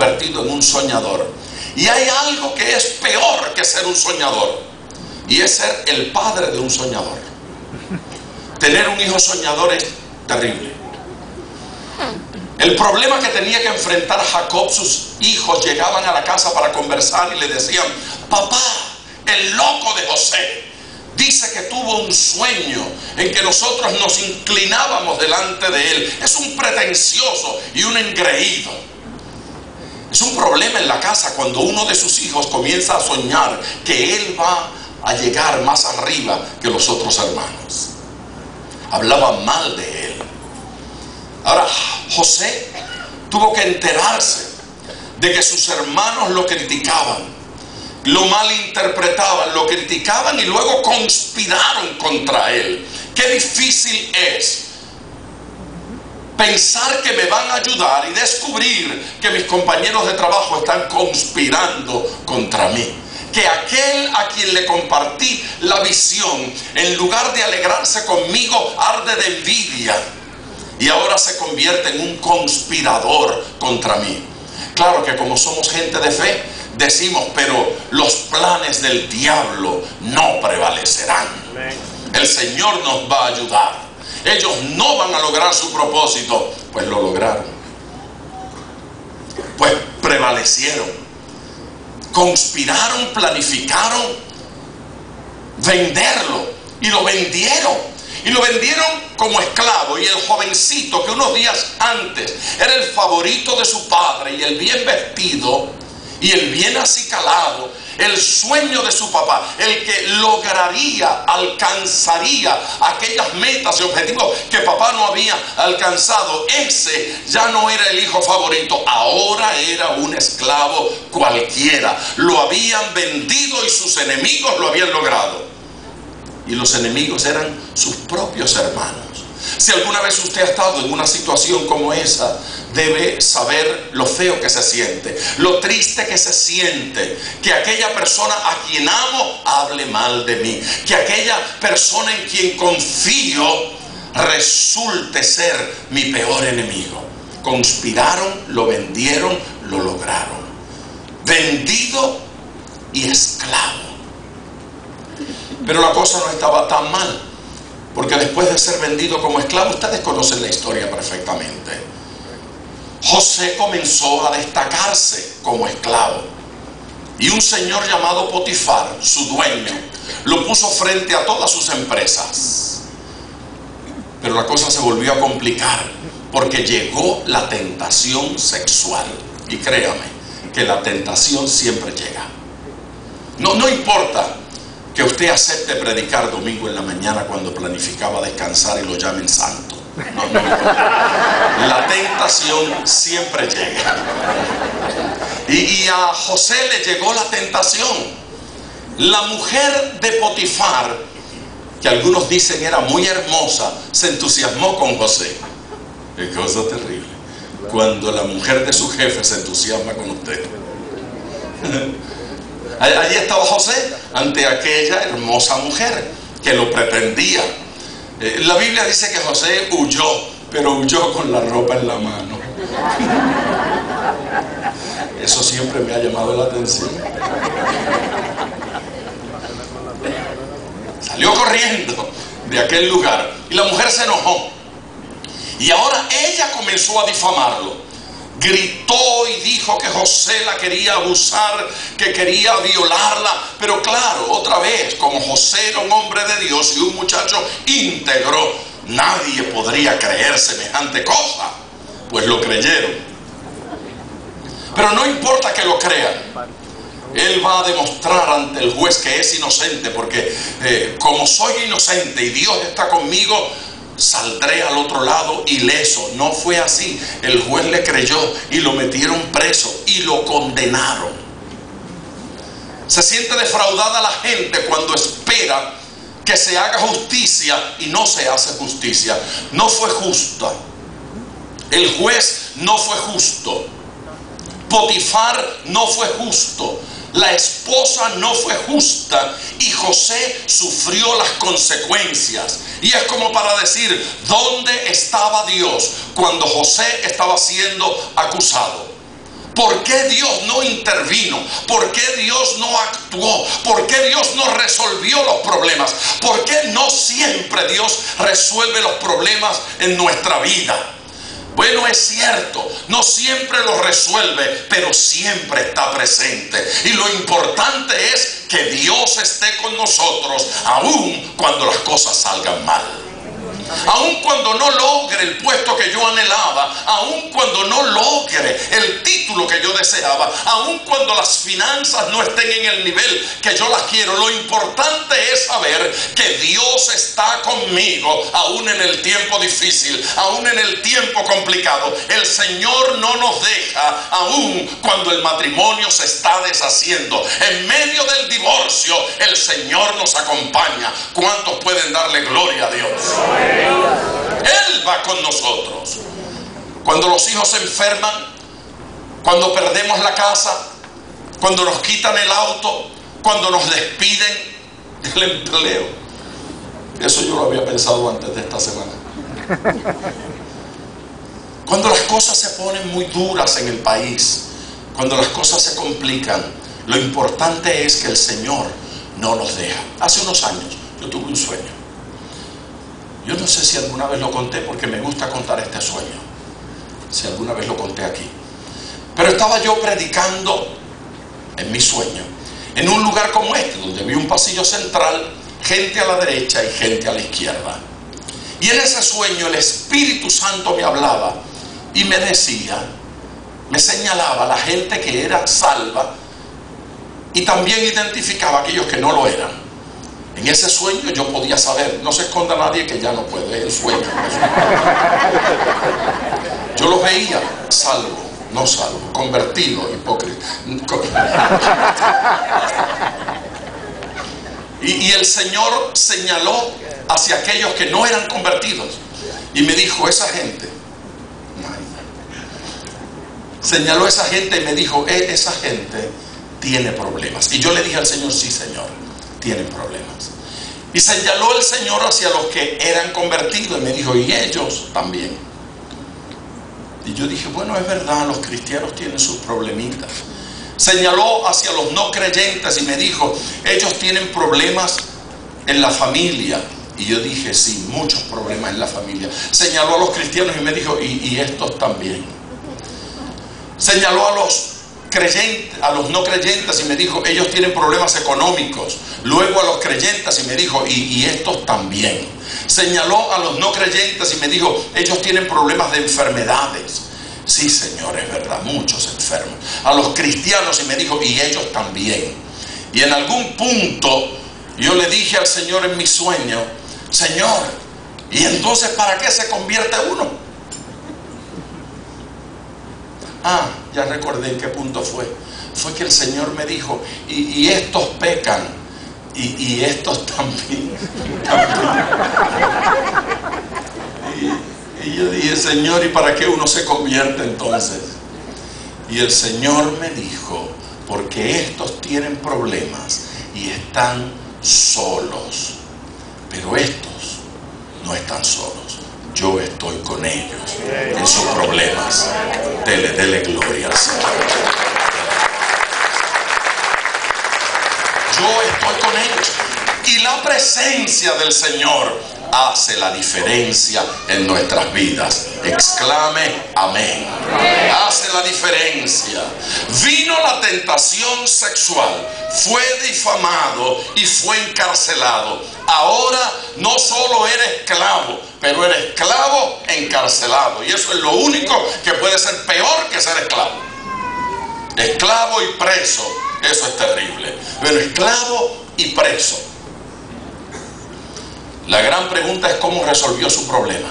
convertido en un soñador. Y hay algo que es peor que ser un soñador, y es ser el padre de un soñador. Tener un hijo soñador es terrible. El problema que tenía que enfrentar Jacob: sus hijos llegaban a la casa para conversar y le decían: papá, el loco de José dice que tuvo un sueño en que nosotros nos inclinábamos delante de él. Es un pretencioso y un engreído. Es un problema en la casa cuando uno de sus hijos comienza a soñar que él va a llegar más arriba que los otros hermanos. Hablaban mal de él. Ahora, José tuvo que enterarse de que sus hermanos lo criticaban, lo malinterpretaban, lo criticaban y luego conspiraron contra él. Qué difícil es pensar que me van a ayudar y descubrir que mis compañeros de trabajo están conspirando contra mí. Que aquel a quien le compartí la visión, en lugar de alegrarse conmigo, arde de envidia y ahora se convierte en un conspirador contra mí. Claro que como somos gente de fe, decimos: pero los planes del diablo no prevalecerán. El Señor nos va a ayudar. Ellos no van a lograr su propósito. Pues lo lograron. Pues prevalecieron. Conspiraron, planificaron venderlo y lo vendieron. Y lo vendieron como esclavo. Y el jovencito que unos días antes era el favorito de su padre, y el bien vestido y el bien acicalado, el sueño de su papá, el que lograría, alcanzaría aquellas metas y objetivos que papá no había alcanzado, ese ya no era el hijo favorito, ahora era un esclavo cualquiera. Lo habían vendido y sus enemigos lo habían logrado. Y los enemigos eran sus propios hermanos. Si alguna vez usted ha estado en una situación como esa, debe saber lo feo que se siente, lo triste que se siente, que aquella persona a quien amo hable mal de mí, que aquella persona en quien confío resulte ser mi peor enemigo. Conspiraron, lo vendieron, lo lograron. Vendido y esclavo. Pero la cosa no estaba tan mal, porque después de ser vendido como esclavo, ustedes conocen la historia perfectamente. José comenzó a destacarse como esclavo, y un señor llamado Potifar, su dueño, lo puso frente a todas sus empresas. Pero la cosa se volvió a complicar, porque llegó la tentación sexual. Y créame que la tentación siempre llega. No importa que usted acepte predicar domingo en la mañana cuando planificaba descansar y lo llamen santo. No. La tentación siempre llega. Y a José le llegó la tentación. La mujer de Potifar, que algunos dicen era muy hermosa, se entusiasmó con José. Qué cosa terrible cuando la mujer de su jefe se entusiasma con usted. Allí estaba José ante aquella hermosa mujer que lo pretendía. La Biblia dice que José huyó, pero huyó con la ropa en la mano. Eso siempre me ha llamado la atención. Salió corriendo de aquel lugar y la mujer se enojó. Y ahora ella comenzó a difamarlo. Gritó y dijo que José la quería abusar, que quería violarla. Pero claro, otra vez, como José era un hombre de Dios y un muchacho íntegro, nadie podría creer semejante cosa. Pues lo creyeron. Pero no importa que lo crean, él va a demostrar ante el juez que es inocente, porque como soy inocente y Dios está conmigo, saldré al otro lado ileso. No fue así. El juez le creyó y lo metieron preso y lo condenaron. Se siente defraudada la gente cuando espera que se haga justicia y no se hace justicia. No fue justa. El juez no fue justo. Potifar no fue justo. La esposa no fue justa y José sufrió las consecuencias. Y es como para decir, ¿dónde estaba Dios cuando José estaba siendo acusado? ¿Por qué Dios no intervino? ¿Por qué Dios no actuó? ¿Por qué Dios no resolvió los problemas? ¿Por qué no siempre Dios resuelve los problemas en nuestra vida? Bueno, es cierto, no siempre lo resuelve, pero siempre está presente. Y lo importante es que Dios esté con nosotros, aun cuando las cosas salgan mal. Aun cuando no logre el puesto que yo anhelaba, aun cuando no logre el título que yo deseaba, aun cuando las finanzas no estén en el nivel que yo las quiero, lo importante es saber que Dios está conmigo, aun en el tiempo difícil, aun en el tiempo complicado. El Señor no nos deja, aun cuando el matrimonio se está deshaciendo. En medio del divorcio, el Señor nos acompaña. ¿Cuántos pueden darle gloria a Dios? Él va con nosotros. Cuando los hijos se enferman, cuando perdemos la casa, cuando nos quitan el auto, cuando nos despiden del empleo. Eso yo lo había pensado antes de esta semana. Cuando las cosas se ponen muy duras en el país, cuando las cosas se complican, lo importante es que el Señor no nos deja. Hace unos años yo tuve un sueño. Yo no sé si alguna vez lo conté, porque me gusta contar este sueño, si alguna vez lo conté aquí. Pero estaba yo predicando en mi sueño, en un lugar como este, donde vi un pasillo central, gente a la derecha y gente a la izquierda. Y en ese sueño el Espíritu Santo me hablaba y me decía, me señalaba a la gente que era salva y también identificaba a aquellos que no lo eran. En ese sueño yo podía saber, no se esconda nadie que ya no puede, es el sueño. Yo los veía, salvo, no salvo, convertido, hipócrita. Y el Señor señaló hacia aquellos que no eran convertidos y me dijo, esa gente, señaló a esa gente y me dijo, esa gente tiene problemas. Y yo le dije al Señor, sí, Señor, tienen problemas. Y señaló el Señor hacia los que eran convertidos y me dijo, y ellos también. Y yo dije, bueno, es verdad, los cristianos tienen sus problemitas. Señaló hacia los no creyentes y me dijo, ellos tienen problemas en la familia. Y yo dije, sí, muchos problemas en la familia. Señaló a los cristianos y me dijo, y estos también. Señaló a los creyentes, a los no creyentes y me dijo, ellos tienen problemas económicos. Luego a los creyentes y me dijo, y estos también. Señaló a los no creyentes y me dijo, ellos tienen problemas de enfermedades. Sí, Señor, es verdad, muchos enfermos. A los cristianos y me dijo, y ellos también. Y en algún punto yo le dije al Señor en mi sueño, Señor, ¿y entonces para qué se convierte uno? Ah, ya recordé en qué punto fue. Fue que el Señor me dijo, y estos pecan, y estos también. Y yo dije, Señor, ¿y para qué uno se convierte entonces? Y el Señor me dijo, porque estos tienen problemas y están solos, pero estos no están solos. Yo estoy con ellos en sus problemas. Dele gloria al Señor. Yo estoy con ellos. Y la presencia del Señor hace la diferencia en nuestras vidas. Exclame amén. Hace la diferencia. Vino la tentación sexual, fue difamado y fue encarcelado. Ahora no solo eres esclavo, pero eres esclavo encarcelado. Y eso es lo único que puede ser peor que ser esclavo. Esclavo y preso, eso es terrible. Pero esclavo y preso. La gran pregunta es cómo resolvió su problema.